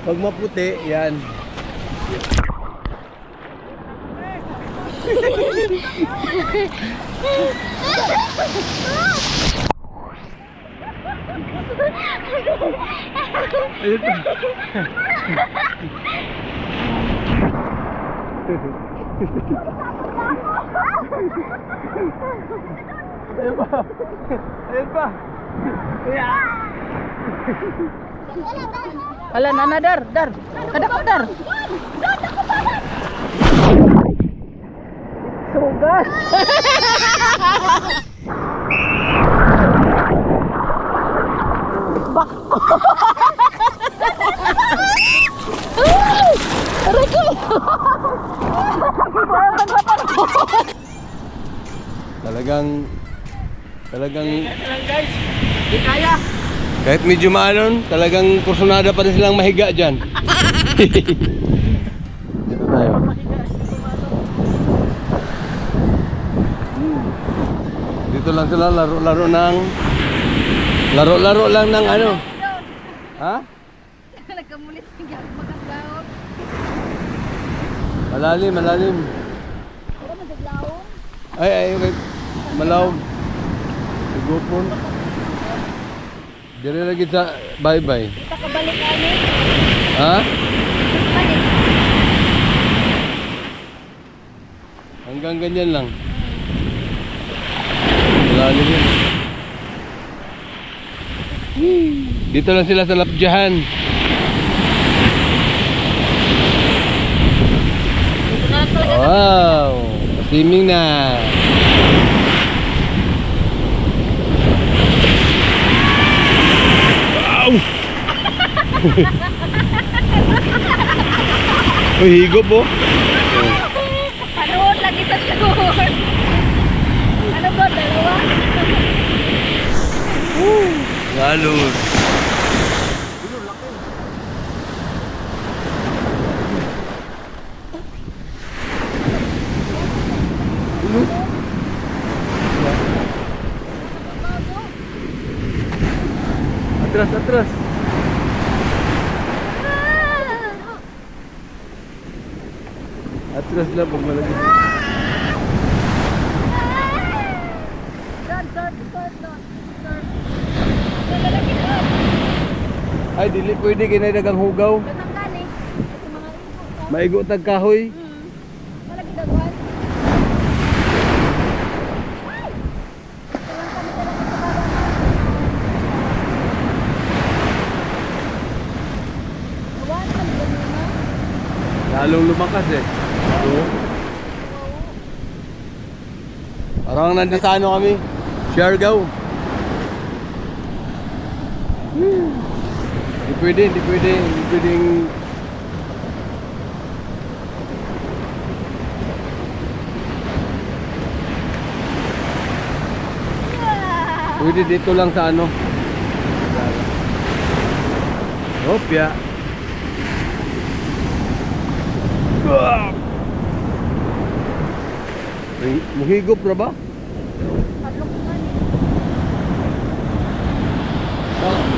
Pag maputi, yan. Ayun pa. Ayun pa. Ayun pa. Ala nana dar. Kada ko dar. Sugas. Bako. Aray ko. Talagang Guys, di kaya. kahit medyo maanon, talagang kursunada pa rin silang mahiga dyan. Dito tayo. Dito lang sila laro-laro lang ng ano. Ha? Nagkamulit siya magkaglaon. Malalim. Pero magkaglaon. Ay, okay. Malawag. Sigupon. Dire lagi sa bye-bye. Kita kabalik ani. Ha? Balik. Hanggang ganyan lang. Malalim yun. Dito lang sila sa lapjahan. Dito na lang talaga. Wow! Swimming na. Wow! Uy, higop po. Panood lagi sa shore. Ano ba, dalawa? Galon. Atras. Atras lang pag malagi. Ay, dili pwede kinay dagang hugaw. Maigo tag kahoy. Lalong lumakas eh. Oo. Parang nandun sa ano kami? Siargao. Hindi pwedeng pwede dito lang sa ano. Hopya. Muhigop na ba?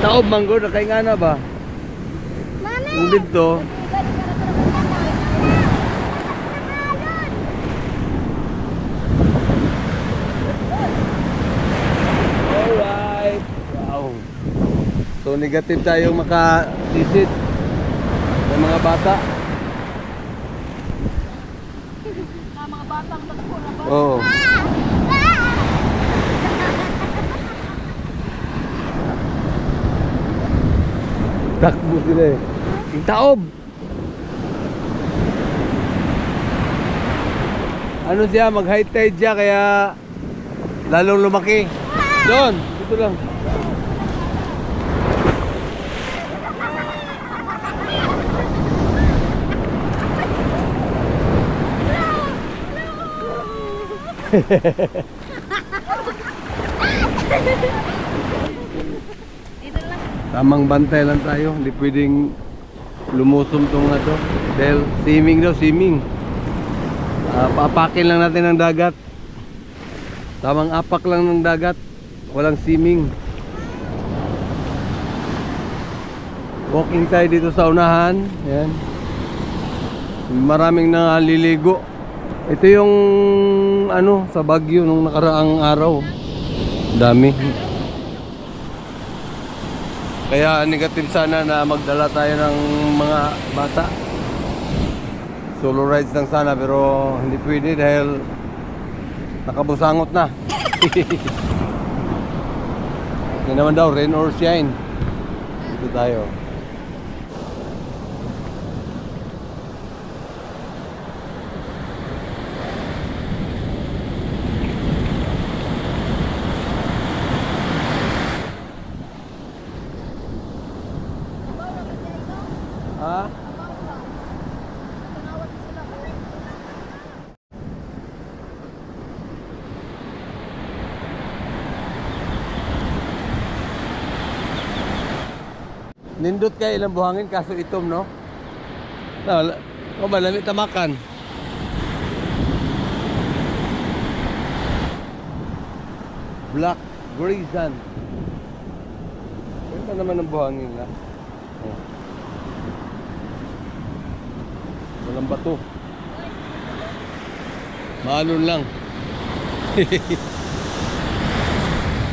Taob manggo na kay nga na ba? Yung dito. Alright. Wow. So negative tayo maka-visit ng mga bata. Mga batang tagpo na ba? Oo. Takbo sila eh. Yung taob. Ano siya, mag-high tide siya kaya lalong lumaki. Doon, dito lang. Tamang bantay lang tayo, hindi pwedeng lumusong tong to. Dahil swimming. Paapakin lang natin ang dagat. Tamang apak lang ng dagat, walang swimming. Walking tayo dito sa unahan. Yan. Maraming naliligo. Ito yung ano sa Baguio nung nakaraang araw. Dami. Kaya negative sana na magdala tayo ng mga bata. Solo rides lang sana pero hindi pwede dahil nakabusangot na. Yan naman daw, rain or shine. Dito tayo. Ha? Nindot kayo ilang buhangin kaso itom, no? O ba, lami tamakan. Black Grayson. Ito naman ang buhangin na. Oh. Walang bato. Maalon lang.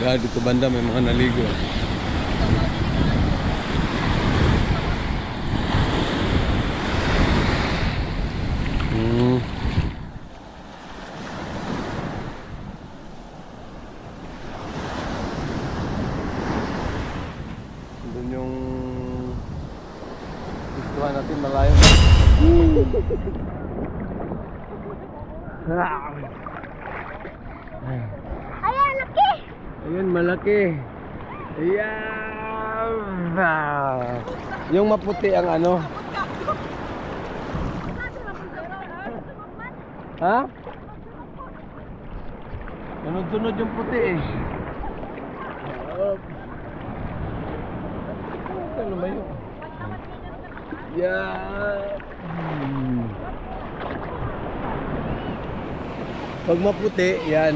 Dito banda may mga naligo. Doon yung gustuhan natin malayo. Ayan, laki! Ayun, malaki. Ayan. Yung maputi ang ano. Ha? Sunod-sunod yung puti eh. Ano ba yun? Yeah. Pag maputi, yan.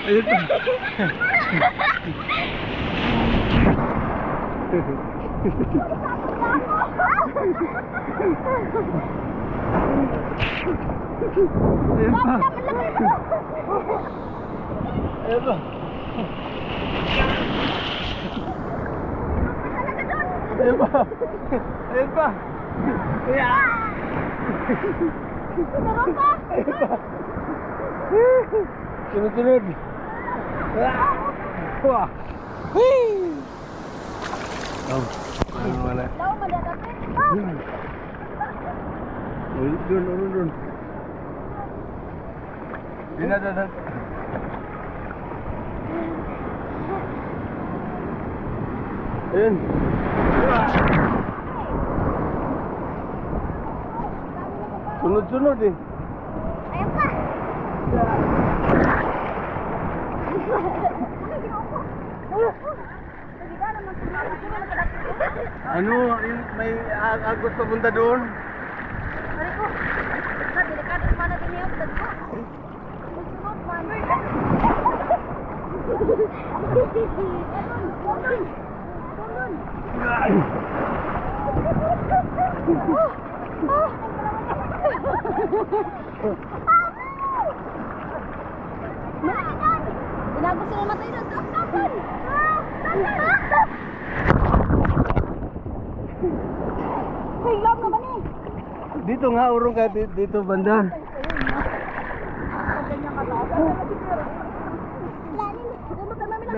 Ayun pa. Ayun pa. Ayun pa. Ayun pa. Ayun pa. Ayun pa. Sunod-sunod. Wah. Oh, ano wala. Law, madadapit. Doon. Dinadadan. Ayun. Sunod-sunod eh. Ayan pa. Ano, may agos papunta doon? Ari ko. Sa delikado pa na din yung tagpo. Sunod man. Inago sila matay na tapsapan. Hilam na ba ni? Dito nga, urong ka dito banda.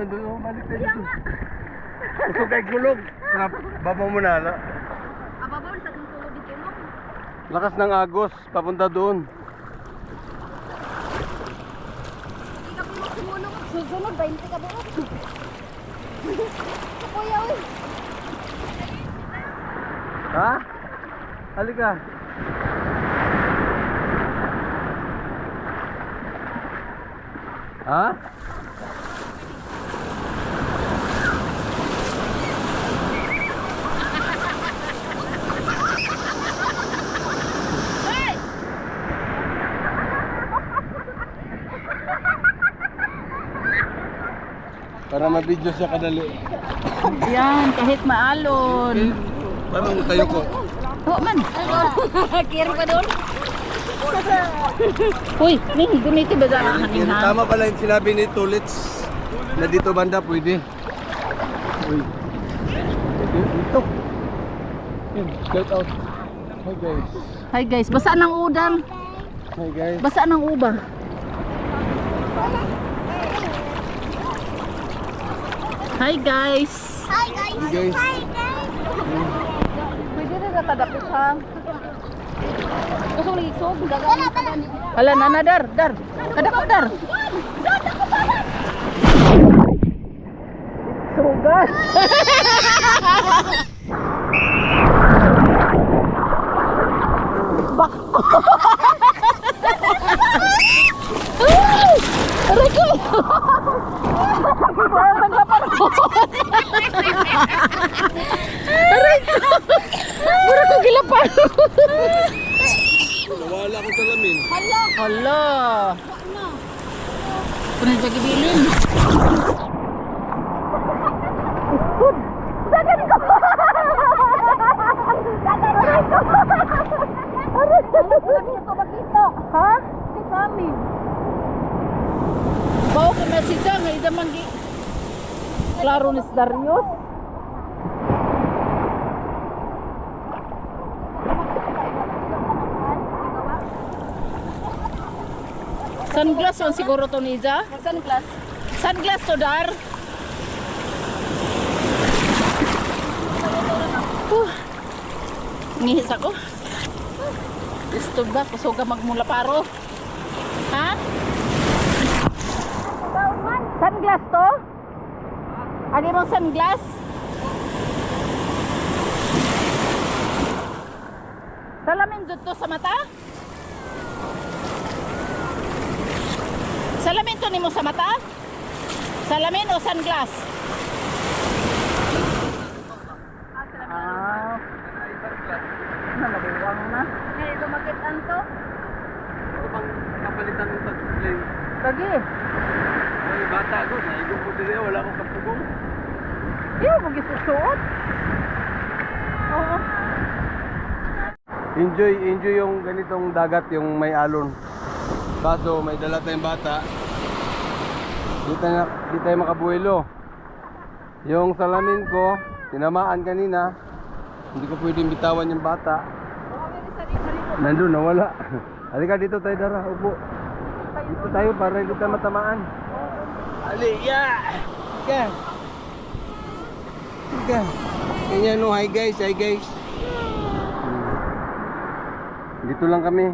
Doon, balik tayo dito. Gusto kay gulog. Babaw mo na. Ababaw sa tungtulog dito no. Lakas ng agos, papunta doon. Hindi ka po sumunod. Susunod, 20 ka buot. Kuya, uy. Ha? Halika. Ha? Para ma-video siya kadali. Yan, kahit maalon. Paano tayo ko? Oo man. Kira pa doon. Uy, ning, gunito ba daan Yan, ha? tama pala yung sinabi ni Tulits na dito banda pwede. Uy. Dito. Yan, get out. Hi guys. Hi guys, basa ng udang. Hi guys. Basa ng uba. Hi guys. Hi guys. Hi guys. Pwede na natadapos ha. Gusto ko lagi sog. Wala pala. Hala na dar. Kadako dar. Sugas. Bak. Aray ko. Parang naglapan ko. Aray ko. Mura ko gilapan. Nawala ko salamin. Hala. Punay sa gibilin. Ispud. Dagan ko. Ha? Kami. Bawa ko message nga ida manggi. Klaro ni Darius. Sunglass on siguro to Niza. Sunglass. Sunglass to dar. Ngihis ako. Gusto ba? Kuso ka magmula paro. Ha? Sunglass to? Ano mong sunglass? Salamin dito sa mata? Salamin to nimo sa mata? Salamin o sunglass? Ah. Nalabuwang na. Ngayon dumakit anto. Ito bang kapalitan ng touchscreen? Lagi. Ay, bata ko. Naigong ko dito. Wala akong katugong. Iyo, magisusuot. Oo. Enjoy yung ganitong dagat, yung may alon. Kaso may dala tayong bata. Di tayo makabuelo. Yung salamin ko, tinamaan kanina. Hindi ko pwedeng bitawan yung bata. Nandun, nawala. Halika dito tayo, Dara. Upo. Dito tayo para hindi tayo matamaan. Halika! Halika! Halika! Kanya no, hi guys, hi guys. Dito lang kami.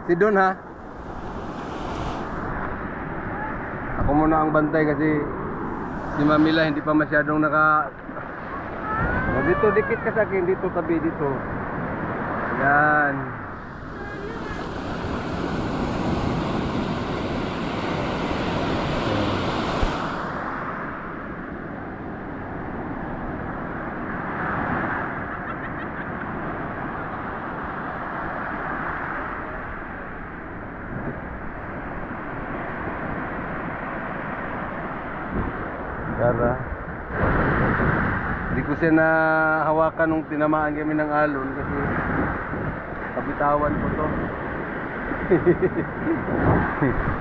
Si Don ha. Ako muna ang bantay kasi si Mamila hindi pa masyadong naka... Oh, dito dikit ka sa akin, dito tabi dito. Yan. Dara. Hindi ko siya nahawakan nung tinamaan kami ng alon kasi kabitawan ko to.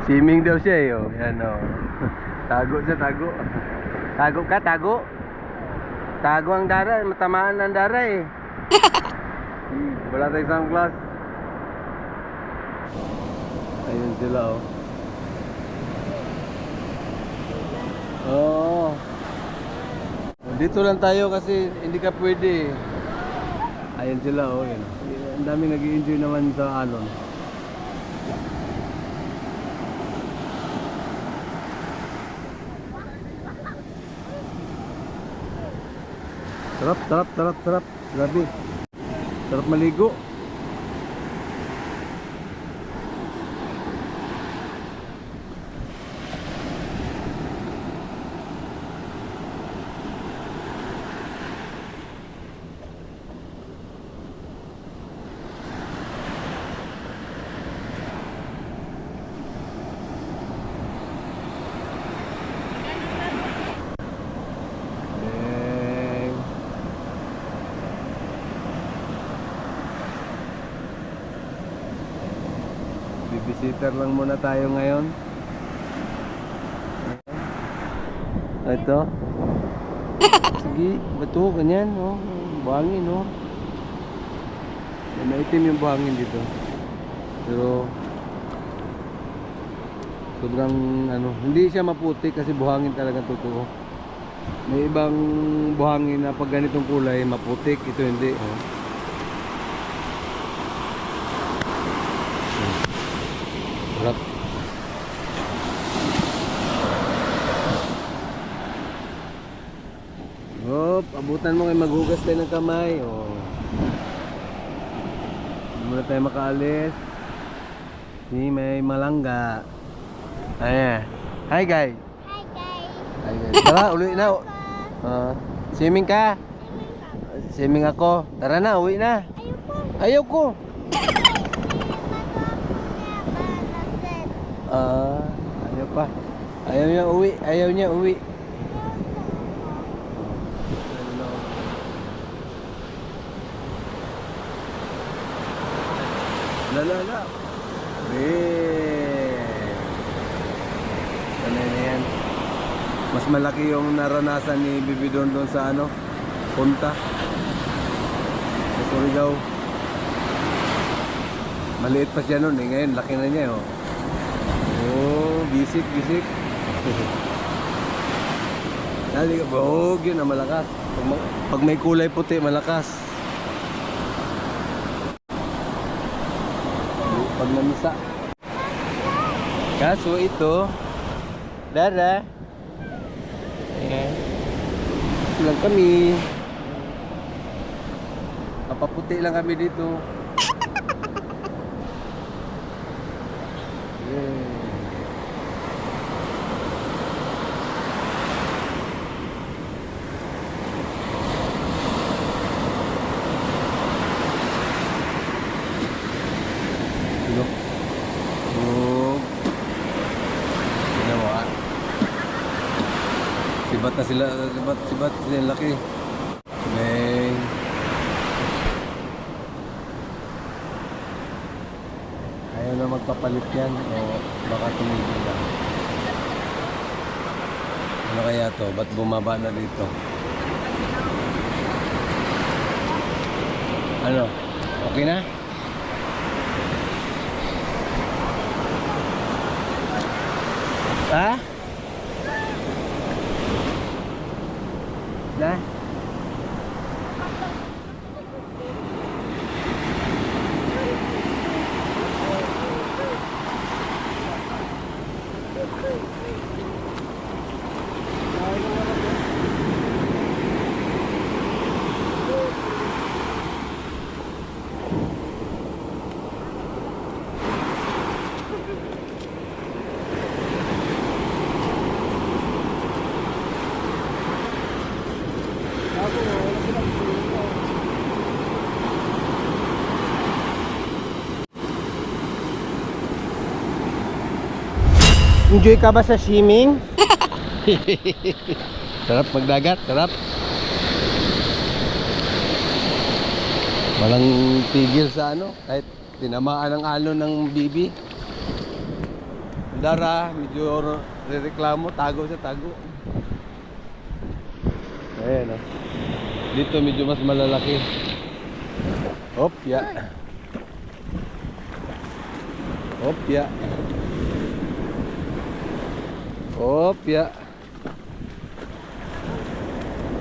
Swimming daw siya eh. Oh. Yan oh. Tago siya, tago. Tago ka, tago. Tago ang Dara, matamaan ang Dara eh. Wala tayong sunglass. Ayun sila oh. Oo. Dito lang tayo kasi hindi ka pwede. Ayun sila oh, yun. Ang daming nag-i-enjoy naman sa alon. Sarap, sarap, sarap, sarap. Grabe. Sarap maligo. Visitor lang muna tayo ngayon. Ito. Sige, bato, ganyan, no? Buhangin, no? Maitim yung buhangin dito. Pero sobrang ano, hindi siya maputi kasi buhangin talaga totoo. May ibang buhangin na pag ganitong kulay maputik, ito hindi. Oh. Sarap. Hop, abutan mo kayo, maghugas tayo ng kamay. Oh. Hindi muna tayo makaalis. May malangga. Ayan. Hi guys. Hi guys. Hi guys. Tara, uwi na. Swimming ka? Swimming ako. Tara na, uwi na. Ayoko. Ayaw pa. Ayaw niya uwi. Ayaw niya uwi. La. Sanay na yan. Mas malaki yung naranasan ni Bibi doon sa ano, punta. Sa Surigao. Maliit pa siya noon eh. Ngayon, laki na niya oh. Oh, bisik. Dali ka, bahog yun na malakas. Pag may kulay puti, malakas. Pag namisa. Kaso ito, Dara. Ayan. Ito lang kami. Kapaputi lang kami dito. Yeah. Sibat sila yung laki. May ayaw na magpapalit yan o baka tumigil lang. Ano kaya to? Ba't bumaba na dito? Ano? Okay na? Ha? Na? Enjoy ka ba sa swimming? Sarap magdagat, sarap. Walang tigil sa ano, kahit tinamaan ang alon ng bibi. Dara, medyo reklamo, tago sa tago. Ayan o. Dito medyo mas malalaki. Opya. Opya. Opya.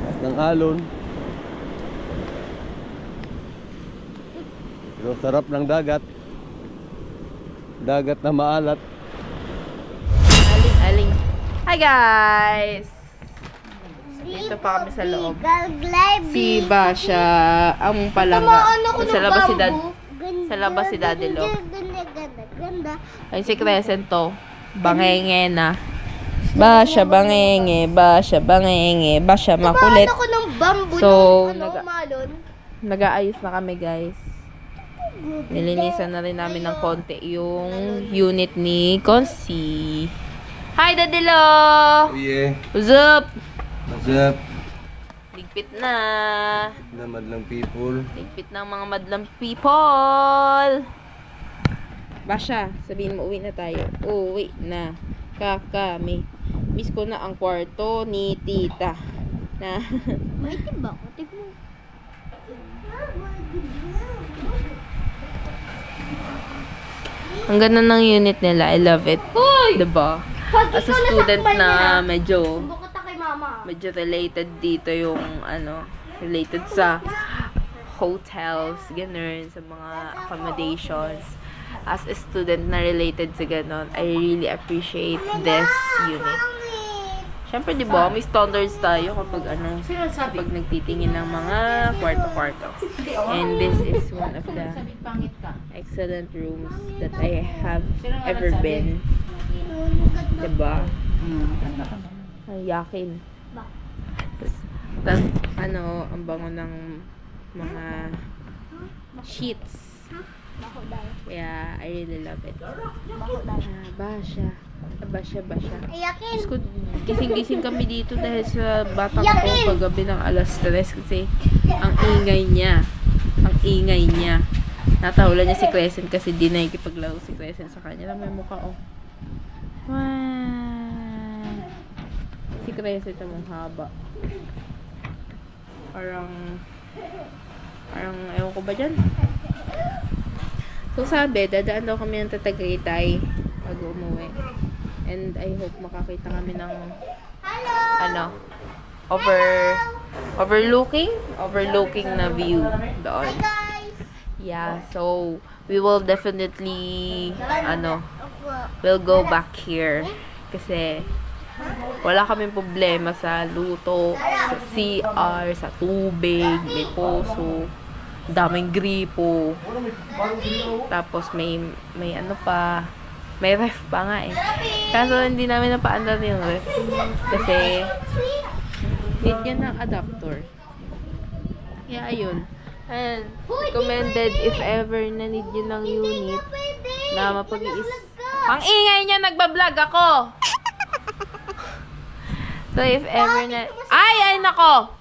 At ng alon. Pero sarap ng dagat. Dagat na maalat. Aling. Hi guys! Dito pa kami sa loob. Si Basha, ang palangga. Sa labas si Dad. Sa labas si Daddy Lo. Ganda. Ay si Crescento. Bangenge na. Basha bangenge, Basha bangenge, Basha makulit. Ako ng bamboo So, ng malon. nag-aayos na kami guys. Nilinisan na rin namin ng konti yung unit ni Consi. Hi Daddy Lo! Oh yeah. What's up? What's up? Ligpit na. Namadlang people. Ligpit ng mga madlang people. Basha, sabihin mo, uwi na tayo. Uwi na. Kami. Miss ko na ang kwarto ni tita. Na. Maitim ba ako? Tignan mo. Ang ganda ng unit nila. I love it. Hoy! Diba? Pag As a ikaw student nasaktan na niya, medyo sumbong kita kay mama. related dito yung related sa hotels, ganun, sa mga accommodations. As a student na related sa ganun, I really appreciate this unit. Siyempre, di ba, may standards tayo kapag kapag nagtitingin ng mga kwarto-kwarto. And this is one of the excellent rooms that I have ever been. Diba? Ay, yakin. Tapos, ang bango ng mga sheets. Kaya, I really love it. Basha. Ayakin. Diyos ko, gising-gising kami dito dahil sa batang ko kagabi ng alas 3 kasi ang ingay niya. Natahulan niya si Crescent kasi di nakikipaglaro si Crescent sa kanya. May mukha, oh. Wow. Si Crescent ang haba. Parang, ewan ko ba dyan? So sabi, dadaan daw kami ng Tatagaytay pag umuwi. And I hope makakita kami ng overlooking na view doon. Yeah, so we will definitely we'll go back here kasi wala kaming problema sa luto, sa CR, sa tubig, may poso, daming gripo. Tapos may may ref pa nga eh. Kaso hindi namin napaandar yung ref. Kasi need yan ng adapter. Yeah, ayun. And recommended if ever na need yun ng unit na ang ingay niya, nagbablog ako! So if ever na... Ay, nako!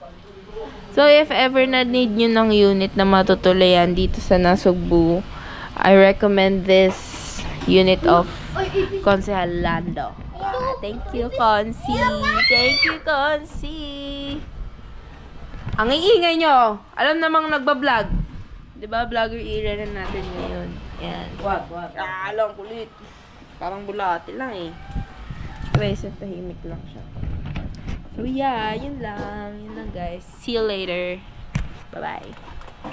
So if ever na need nyo ng unit na matutulayan dito sa Nasugbu, I recommend this unit of Consehal Lando. Thank you, Consi. Thank you, Consi. Ang iingay nyo. Alam namang nagbablog. Diba, vlogger era na natin ngayon. Yan. Wag. Alam, kulit. Parang bulate lang eh. Kasi tahimik lang siya. So yeah, yun lang. Yun lang guys. See you later. Bye-bye.